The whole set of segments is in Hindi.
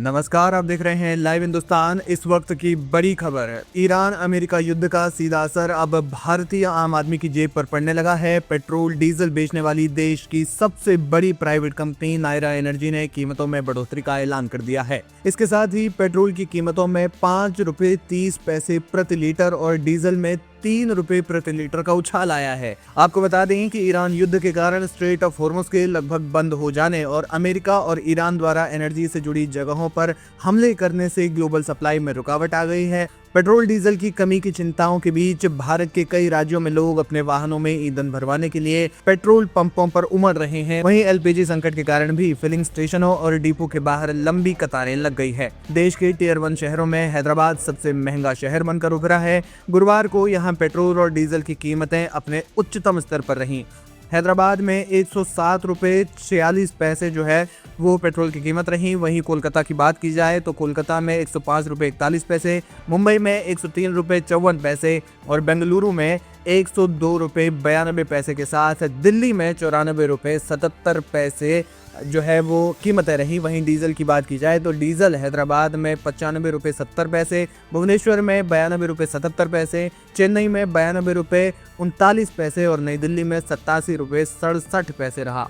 नमस्कार, आप देख रहे हैं लाइव हिंदुस्तान। इस वक्त की बड़ी खबर है, ईरान अमेरिका युद्ध का सीधा असर अब भारतीय आम आदमी की जेब पर पड़ने लगा है। पेट्रोल डीजल बेचने वाली देश की सबसे बड़ी प्राइवेट कंपनी नायरा एनर्जी ने कीमतों में बढ़ोतरी का ऐलान कर दिया है। इसके साथ ही पेट्रोल की कीमतों में 5 रुपए 30 पैसे प्रति लीटर और डीजल में 3 रुपए प्रति लीटर का उछाल आया है। आपको बता दें कि ईरान युद्ध के कारण स्ट्रेट ऑफ हॉर्मुज के लगभग बंद हो जाने और अमेरिका और ईरान द्वारा एनर्जी से जुड़ी जगहों पर हमले करने से ग्लोबल सप्लाई में रुकावट आ गई है। पेट्रोल डीजल की कमी की चिंताओं के बीच भारत के कई राज्यों में लोग अपने वाहनों में ईंधन भरवाने के लिए पेट्रोल पंपों पर उमड़ रहे हैं। वहीं एलपीजी संकट के कारण भी फिलिंग स्टेशनों और डिपो के बाहर लंबी कतारें लग गई है। देश के टियर 1 शहरों में हैदराबाद सबसे महंगा शहर बनकर उभरा है। गुरुवार को यहाँ पेट्रोल और डीजल की कीमतें अपने उच्चतम स्तर पर रहीं। हैदराबाद में 107 रुपये 46 पैसे जो है वो पेट्रोल की कीमत रही। वहीं कोलकाता की बात की जाए तो कोलकाता में 105 रुपये 41 पैसे, मुंबई में 103 रुपये 54 पैसे और बेंगलुरु में 102 रुपये 92 पैसे के साथ दिल्ली में 94 रुपये 77 पैसे जो है वो कीमतें रही। वहीं डीजल की बात की जाए तो डीजल हैदराबाद में 95 रुपये 70 पैसे, भुवनेश्वर में 92 रुपये 77 पैसे, चेन्नई में 92 रुपये 39 पैसे और नई दिल्ली में 87 रुपये 67 पैसे रहा।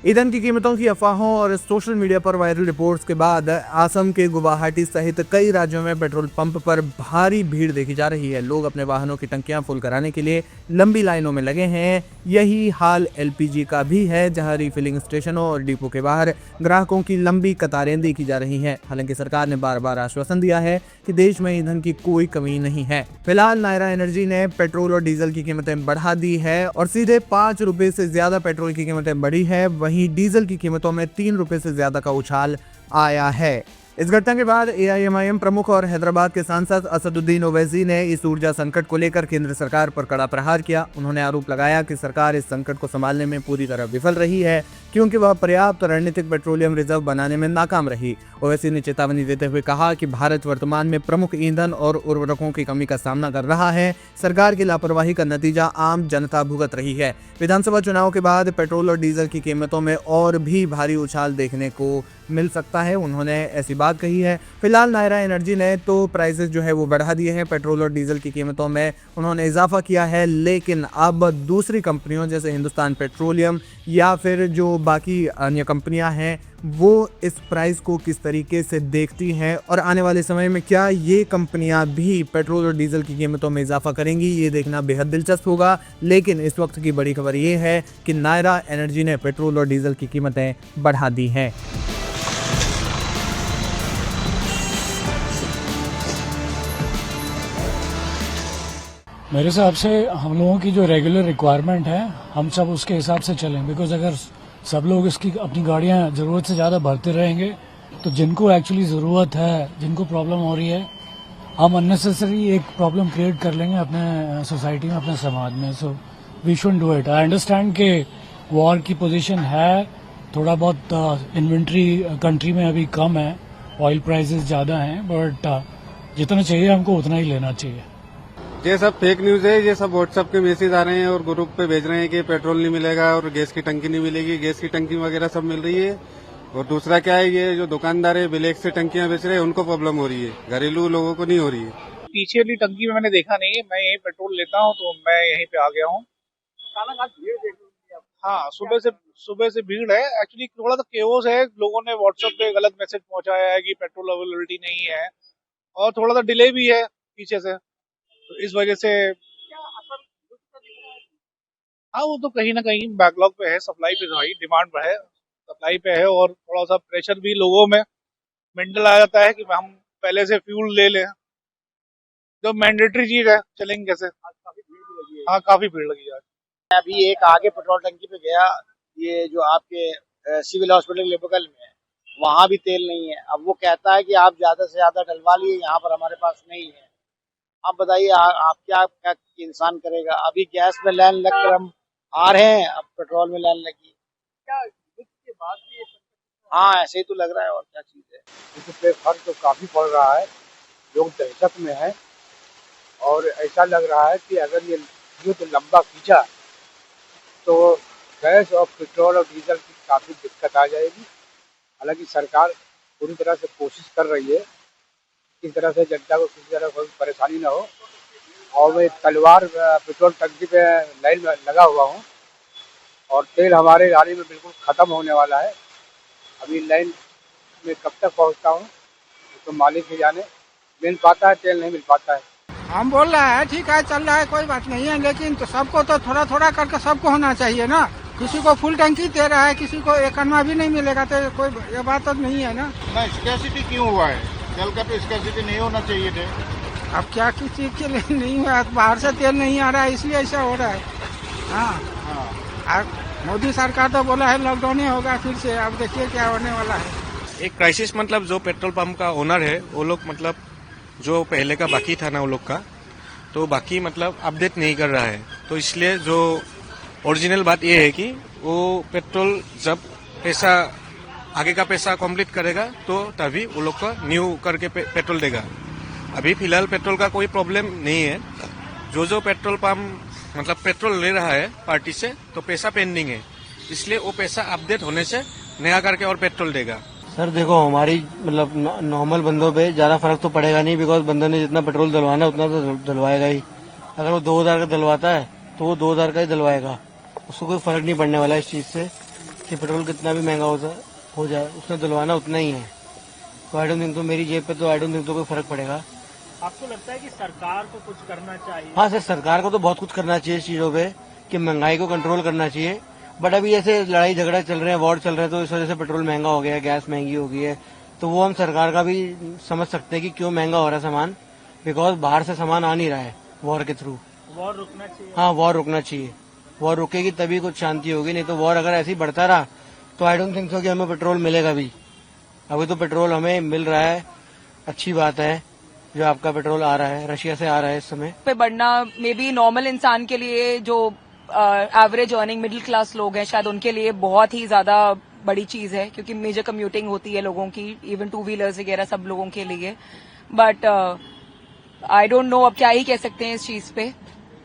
ईंधन की कीमतों की अफवाहों और सोशल मीडिया पर वायरल रिपोर्ट्स के बाद असम के गुवाहाटी सहित कई राज्यों में पेट्रोल पंप पर भारी भीड़ देखी जा रही है। लोग अपने वाहनों की टंकियां फुल कराने के लिए लंबी लाइनों में लगे हैं। यही हाल एलपीजी का भी है, जहां रिफिलिंग स्टेशनों और डिपो के बाहर ग्राहकों की लंबी कतारें देखी जा रही हैं। हालांकि सरकार ने बार बार आश्वासन दिया है कि देश में ईंधन की कोई कमी नहीं है। फिलहाल नायरा एनर्जी ने पेट्रोल और डीजल की कीमतें बढ़ा दी है और सीधे 5 रुपए से ज्यादा पेट्रोल की कीमतें बढ़ी है। वहीं डीजल की कीमतों में 3 रुपए से ज्यादा का उछाल आया है। इस घटना के बाद एआईएमआईएम प्रमुख और हैदराबाद के सांसद असदुद्दीन ओवैसी ने इस ऊर्जा संकट को लेकर केंद्र सरकार पर कड़ा प्रहार किया। उन्होंने आरोप लगाया कि सरकार इस संकट को संभालने में पूरी तरह विफल रही है क्योंकि वह पर्याप्त रणनीतिक पेट्रोलियम रिजर्व बनाने में नाकाम रही। ओवैसी ने चेतावनी देते हुए कहा कि भारत वर्तमान में प्रमुख ईंधन और उर्वरकों की कमी का सामना कर रहा है। सरकार की लापरवाही का नतीजा आम जनता भुगत रही है। विधानसभा चुनाव के बाद पेट्रोल और डीजल की कीमतों में और भी भारी उछाल देखने को मिल सकता है, उन्होंने ऐसी बात कही है। फिलहाल नायरा एनर्जी ने तो प्राइसेस जो है वो बढ़ा दिए हैं। पेट्रोल और डीजल की कीमतों में उन्होंने इजाफा किया है, लेकिन अब दूसरी कंपनियों जैसे हिंदुस्तान पेट्रोलियम या फिर जो बाकी अन्य कंपनियां हैं वो इस प्राइस को किस तरीके से देखती हैं और आने वाले समय में क्या ये कंपनियां भी पेट्रोल और डीजल की कीमतों में इजाफा करेंगी, ये देखना बेहद दिलचस्प होगा। लेकिन इस वक्त की बड़ी खबर ये है कि नायरा एनर्जी ने पेट्रोल और डीजल की कीमतें बढ़ा दी हैं। मेरे हिसाब से हम लोगों की जो रेगुलर रिक्वायरमेंट है हम सब उसके हिसाब से चलें, बिकॉज अगर सब लोग इसकी अपनी गाड़ियां ज़रूरत से ज़्यादा भरते रहेंगे तो जिनको एक्चुअली ज़रूरत है, जिनको प्रॉब्लम हो रही है, हम अननेसेसरी एक प्रॉब्लम क्रिएट कर लेंगे अपने सोसाइटी में, अपने समाज में। So we should do it. I understand कि वॉर की पोजीशन है, थोड़ा बहुत इन्वेंट्री कंट्री में अभी कम है, ऑयल प्राइसेस ज़्यादा हैं, बट जितना चाहिए हमको उतना ही लेना चाहिए। ये सब फेक न्यूज है। ये सब व्हाट्सएप के मैसेज आ रहे हैं और ग्रुप पे भेज रहे हैं कि पेट्रोल नहीं मिलेगा और गैस की टंकी नहीं मिलेगी। गैस की टंकी वगैरह सब मिल रही है। और दूसरा क्या है, ये जो दुकानदार है ब्लैक से टंकियां बेच रहे हैं उनको प्रॉब्लम हो रही है, घरेलू लोगों को नहीं हो रही है। पीछे वाली टंकी में मैंने देखा नहीं है, मैं यहीं पेट्रोल लेता हूँ तो मैं यहीं पे आ गया हूँ। हाँ, सुबह से भीड़ है। एक्चुअली थोड़ा सा केओस है, लोगों ने व्हाट्सएप पे गलत मैसेज पहुंचाया है कि पेट्रोल अवेलेबिलिटी नहीं है और थोड़ा सा डिले भी है पीछे से, तो इस वजह से हाँ वो तो कहीं ना कहीं बैकलॉग पे है, सप्लाई पे भाई डिमांड पे है, सप्लाई पे है और थोड़ा सा प्रेशर भी लोगों में मेंटल आ जाता है कि हम पहले से फ्यूल ले लें, जो मैंडेटरी चीज है, चलेंगे कैसे। हाँ काफी भीड़ लगी है। मैं अभी एक आगे पेट्रोल टंकी पे गया, ये जो आपके सिविल हॉस्पिटल के बगल में है, वहाँ भी तेल नहीं है। अब वो कहता है कि आप ज्यादा से ज्यादा डलवा लिए, यहाँ पर हमारे पास नहीं है। आप बताइए आप क्या क्या इंसान करेगा। अभी गैस में लाइन लग कर हम आ रहे हैं, अब पेट्रोल में लाइन लगी। हाँ ऐसे ही तो लग रहा है, और क्या चीज है। इस पे फर्क तो काफी पड़ रहा है, लोग दहशत में है और ऐसा लग रहा है कि अगर ये युद्ध लंबा खींचा तो गैस और पेट्रोल और डीजल की काफी दिक्कत आ जाएगी। हालांकि सरकार पूरी तरह से कोशिश कर रही है किसी तरह से जनता को किसी तरह कोई परेशानी ना हो। और मैं तलवार पेट्रोल टंकी पे लाइन में लगा हुआ हूँ और तेल हमारे गाड़ी में बिल्कुल ख़त्म होने वाला है। अभी लाइन में कब तक पहुँचता हूँ तो मालिक ही जाने। मिल पाता है तेल, नहीं मिल पाता है। हम बोल रहे हैं ठीक है, चल रहा है, कोई बात नहीं है, लेकिन तो सबको तो थोड़ा थोड़ा करके सबको होना चाहिए ना। किसी को फुल टंकी दे रहा है, किसी को एक अन्ना भी नहीं मिलेगा, तो कोई ये बात तो नहीं है ना। स्कैसिटी क्यों हुआ है? तेल का तो स्कैसिटी नहीं होना चाहिए थे। अब क्या किस चीज के लिए नहीं हुआ, बाहर से तेल नहीं आ रहा है इसलिए ऐसा हो रहा है। हाँ, और मोदी सरकार तो बोला है लॉकडाउन ही होगा फिर से, अब देखिए क्या होने वाला है। एक क्राइसिस मतलब जो पेट्रोल पंप का ओनर है वो लोग मतलब जो पहले का बाकी था ना वो लोग का, तो बाकी मतलब अपडेट नहीं कर रहा है। तो इसलिए जो ओरिजिनल बात ये है कि वो पेट्रोल जब पैसा आगे का पैसा कंप्लीट करेगा तो तभी वो लोग का न्यू करके पेट्रोल देगा। अभी फिलहाल पेट्रोल का कोई प्रॉब्लम नहीं है। जो पेट्रोल पंप मतलब पेट्रोल ले रहा है पार्टी से तो पैसा पेंडिंग है, इसलिए वो पैसा अपडेट होने से नया करके और पेट्रोल देगा। सर देखो, हमारी मतलब नॉर्मल बंदों पे ज्यादा फर्क तो पड़ेगा नहीं, बिकॉज बंदों ने जितना पेट्रोल डलवाना है उतना तो डलवाएगा ही। अगर वो 2000 का डलवाता है तो वो 2000 का ही डलवाएगा, उसको कोई फर्क नहीं पड़ने वाला इस चीज से कि पेट्रोल कितना भी महंगा हो जाए, उसने डलवाना उतना ही है। तो आई डोंट थिंक तो मेरी जेब पे तो आई डोंट थिंक तो कोई फर्क पड़ेगा। आपको लगता है कि सरकार को कुछ करना चाहिए? हाँ सर, सरकार को तो बहुत कुछ करना चाहिए इस चीजों पे कि महंगाई को कंट्रोल करना चाहिए। बट अभी ऐसे लड़ाई झगड़ा चल रहे हैं, वॉर चल रहे हैं, तो इस वजह से पेट्रोल महंगा हो गया है, गैस महंगी हो गई है। तो वो हम सरकार का भी समझ सकते हैं कि क्यों महंगा हो रहा है सामान, बिकॉज बाहर से सामान आ नहीं रहा है वॉर के थ्रू। वॉर रुकना चाहिए। हाँ, वॉर रुकना चाहिए। वॉर रुकेगी तभी कुछ शांति होगी, नहीं तो वॉर अगर ऐसे ही बढ़ता रहा तो आई डोंट थिंक सो कि हमें पेट्रोल मिलेगा भी। अभी तो पेट्रोल हमें मिल रहा है, अच्छी बात है। जो आपका पेट्रोल आ रहा है रशिया से आ रहा है इस समय पे बढ़ना मे बी नॉर्मल इंसान के लिए, जो एवरेज अर्निंग मिडिल क्लास लोग हैं, शायद उनके लिए बहुत ही ज्यादा बड़ी चीज है, क्योंकि मेजर कम्यूटिंग होती है लोगों की, इवन 2 व्हीलर्स वगैरह सब लोगों के लिए। बट आई डोंट नो, अब क्या ही कह सकते हैं इस चीज पे।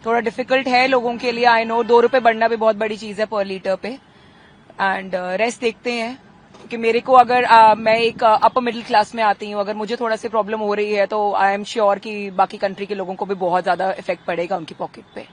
थोड़ा डिफिकल्ट है लोगों के लिए, आई नो। 2 रुपए बढ़ना भी बहुत बड़ी चीज है पर लीटर पे। एंड रेस्ट देखते हैं कि मेरे को अगर मैं एक अपर मिडिल क्लास में आती हूँ, अगर मुझे थोड़ा सी प्रॉब्लम हो रही है तो आई एम श्योर कि बाकी कंट्री के लोगों को भी बहुत ज्यादा इफेक्ट पड़ेगा उनकी पॉकेट पे।